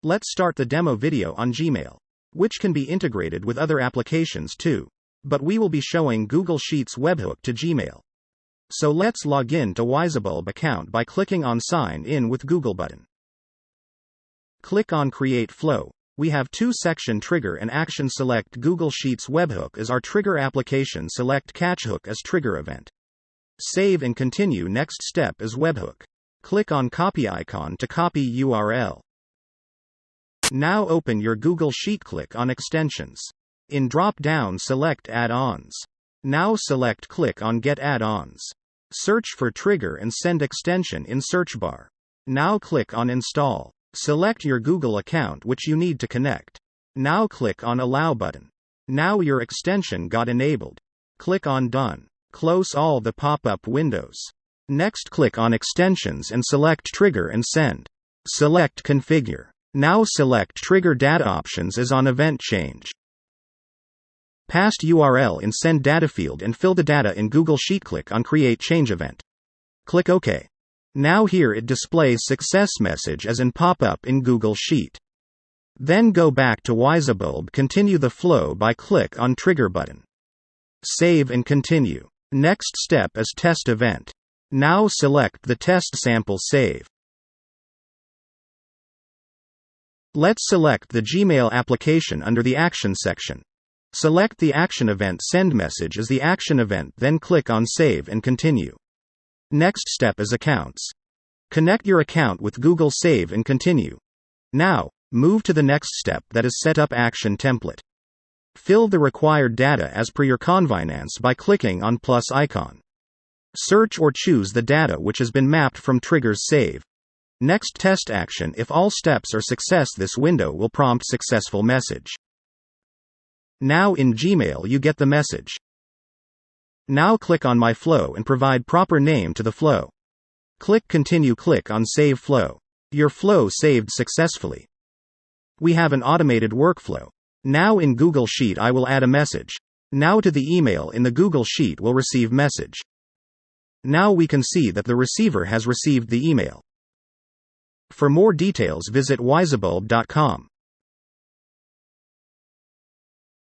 Let's start the demo video on Gmail, which can be integrated with other applications too. But we will be showing Google Sheets webhook to Gmail. So let's log in to Wyzebulb account by clicking on Sign In with Google button. Click on Create Flow. We have two section trigger and action. Select Google Sheets webhook as our trigger application. Select catchhook as trigger event. Save and continue. Next step is webhook. Click on copy icon to copy URL. Now open your Google Sheet. Click on extensions. In drop down select add-ons. Now select click on Get Add-ons. Search for Trigger and Send extension in search bar. Now click on Install. Select your Google account which you need to connect. Now click on Allow button. Now your extension got enabled. Click on Done. Close all the pop-up windows. Next click on Extensions and select Trigger and Send. Select Configure. Now select Trigger Data Options as on Event Change. Past URL in Send Data field and fill the data in Google Sheet. Click on Create Change Event. Click OK. Now here it displays success message as in pop-up in Google Sheet. Then go back to Wyzebulb. Continue the flow by click on Trigger button. Save and continue. Next step is Test Event. Now select the test sample. Save. Let's select the Gmail application under the Action section. Select the action event Send Message as the action event, then click on Save and Continue. Next step is Accounts. Connect your account with Google. Save and Continue. Now, move to the next step, that is Set Up Action Template. Fill the required data as per your convenience by clicking on plus icon. Search or choose the data which has been mapped from triggers. Save. Next test action. If all steps are success, this window will prompt successful message. Now in Gmail you get the message. Now click on My Flow and provide proper name to the flow. Click Continue. Click on Save Flow. Your flow saved successfully. We have an automated workflow. Now in Google Sheet I will add a message. Now to the email in the Google Sheet will receive message. Now we can see that the receiver has received the email. For more details visit wyzebulb.com.